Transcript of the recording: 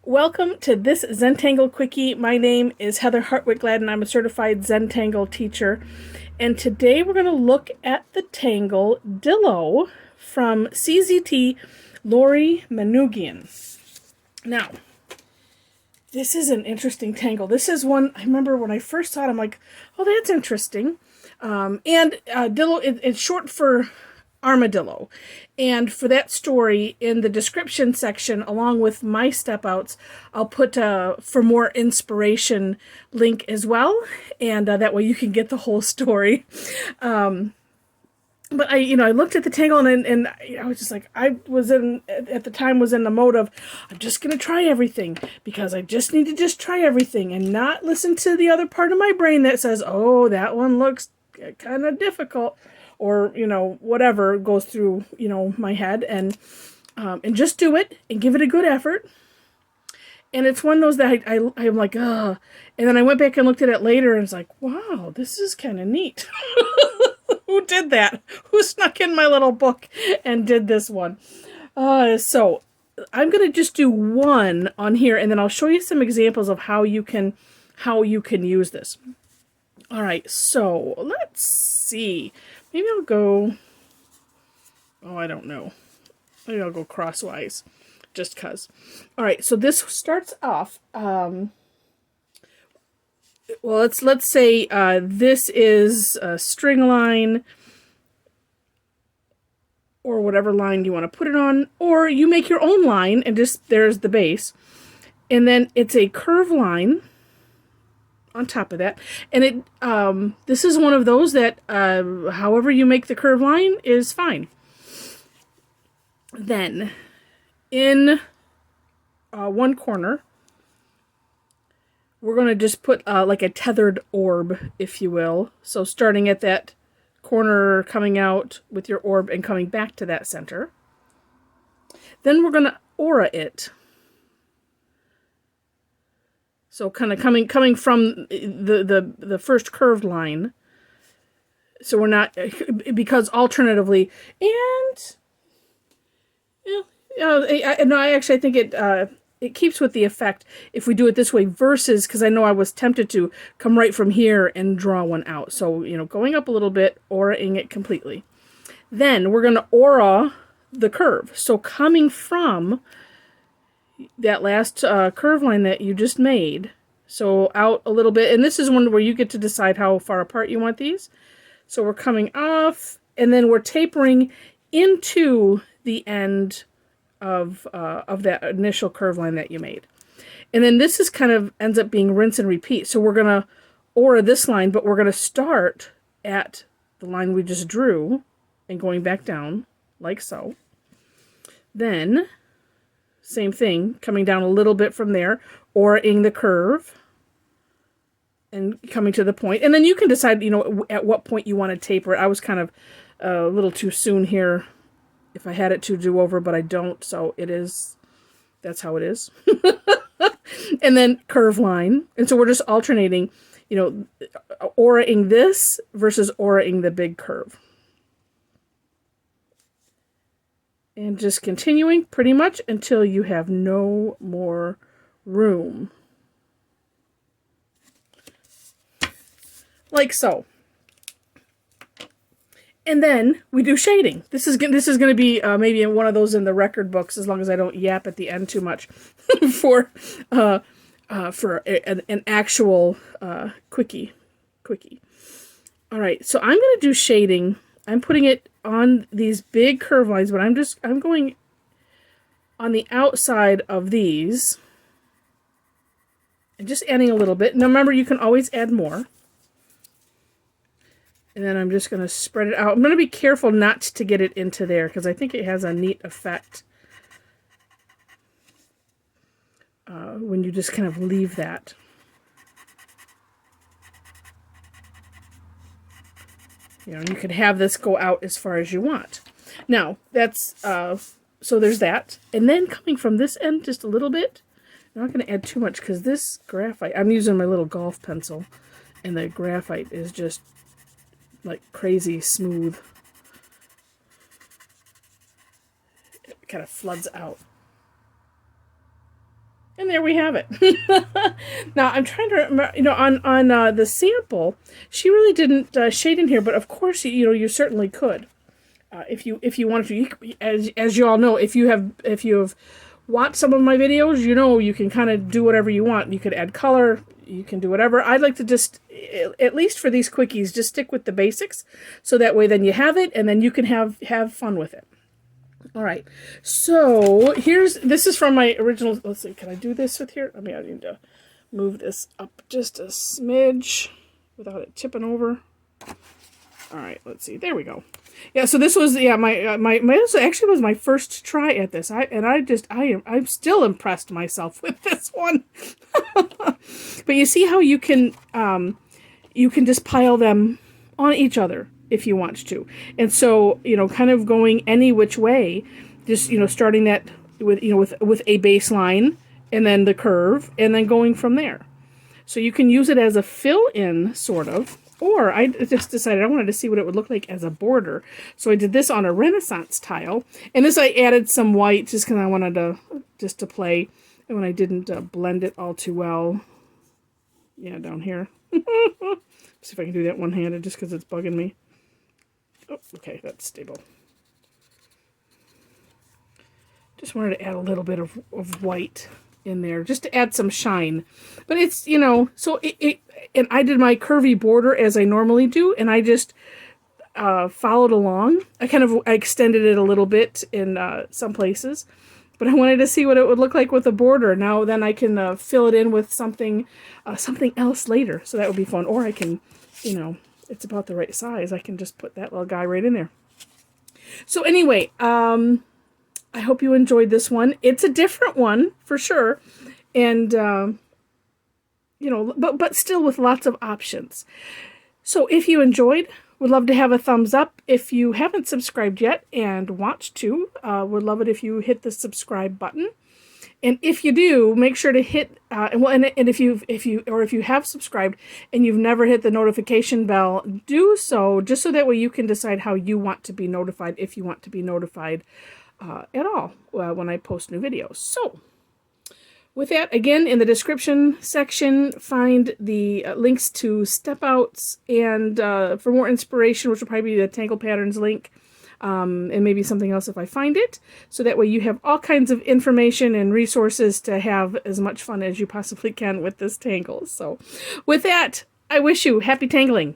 Welcome to this Zentangle Quickie. My name is Heather Hartwick Gladden. I'm a Certified Zentangle Teacher. And today we're going to look at the Tangle Dillo from CZT Lori Manoogian. Now, this is an interesting tangle. This is one, I remember when I first saw it, I'm like, oh, that's interesting. Dillo, it's short for armadillo. And for that story, in the description section, along with my step outs, I'll put for more inspiration link as well, and that way you can get the whole story. But I looked at the tangle and I was just like, at the time was in the mode of, I'm just going to try everything because I just need to just try everything and not listen to the other part of my brain that says, oh, that one looks kind of difficult, or, whatever goes through, my head, and just do it and give it a good effort. And it's one of those that I'm like, ugh. And then I went back and looked at it later and it's like, wow, this is kind of neat. Who did that? Who snuck in my little book and did this one? So I'm going to just do one on here, and then I'll show you some examples of how you can use this. All right, so let's see. Maybe I'll go, I don't know. Maybe I'll go crosswise, just because. All right, so this starts off, well, let's say this is a string line, or whatever line you want to put it on, or you make your own line and just, there's the base. And then it's a curve line on top of that, and this is one of those that however you make the curve line is fine. Then in one corner we're going to just put like a tethered orb, if you will. So starting at that corner, coming out with your orb and coming back to that center. Then we're going to aura it. So kind of coming from the first curved line. So we're not, because alternatively, and I think it keeps with the effect if we do it this way, versus, because I know I was tempted to come right from here and draw one out. So, going up a little bit, auraing it completely. Then we're going to aura the curve. So coming from that last curve line that you just made, so out a little bit, and this is one where you get to decide how far apart you want these. So we're coming off, and then we're tapering into the end of that initial curve line that you made. And then this is kind of ends up being rinse and repeat. So we're going to aura this line, but we're going to start at the line we just drew and going back down like so. Then same thing, coming down a little bit from there, auraing the curve and coming to the point. And then you can decide, at what point you want to taper it. I was kind of a little too soon here if I had it to do over, but I don't, so that's how it is. And then curve line. And so we're just alternating, auraing this versus auraing the big curve. And just continuing pretty much until you have no more room. Like so. And then we do shading. This is going to be maybe one of those in the record books, as long as I don't yap at the end too much, for an actual quickie. All right, so I'm going to do shading. I'm putting it on these big curve lines, but I'm going on the outside of these and just adding a little bit. Now remember, you can always add more. And then I'm just going to spread it out. I'm going to be careful not to get it into there, because I think it has a neat effect when you just kind of leave that. You could have this go out as far as you want. Now, that's, so there's that. And then coming from this end just a little bit, I'm not going to add too much, because this graphite, I'm using my little golf pencil, and the graphite is just like crazy smooth. It kind of floods out. And there we have it. Now, I'm trying to remember, on the sample, she really didn't shade in here, but of course, you certainly could. If you wanted to, as you all know, if you have watched some of my videos, you can kind of do whatever you want. You could add color, you can do whatever. I'd like to just, at least for these quickies, just stick with the basics, so that way then you have it, and then you can have fun with it. All right, so this is from my original, let's see, can I do this with here? I need to move this up just a smidge without it tipping over. All right, let's see, there we go. Yeah, so this was, this actually was my first try at this. I'm still impressed myself with this one. But you see how you can just pile them on each other if you want to. And so, kind of going any which way, just, starting that with a baseline and then the curve and then going from there. So you can use it as a fill-in, sort of, or I just decided I wanted to see what it would look like as a border. So I did this on a Renaissance tile, and this I added some white just because I wanted to play, and when I didn't blend it all too well. Yeah, down here. See if I can do that one-handed just because it's bugging me. Oh, okay, that's stable. Just wanted to add a little bit of white in there just to add some shine. But it's, so and I did my curvy border as I normally do, and I just followed along. I extended it a little bit in some places, but I wanted to see what it would look like with a border. Now then I can fill it in with something else later, so that would be fun. Or I can, it's about the right size. I can just put that little guy right in there. So anyway, I hope you enjoyed this one. It's a different one for sure, and but still with lots of options. So if you enjoyed, would love to have a thumbs up. If you haven't subscribed yet and want to, would love it if you hit the subscribe button. And if you do, make sure to hit and if you have subscribed and you've never hit the notification bell, do so, just so that way you can decide how you want to be notified, if you want to be notified at all when I post new videos. So with that, again, in the description section, find the links to step outs and for more inspiration, which will probably be the Tangle Patterns link. And maybe something else if I find it, so that way you have all kinds of information and resources to have as much fun as you possibly can with this tangle. So with that, I wish you happy tangling.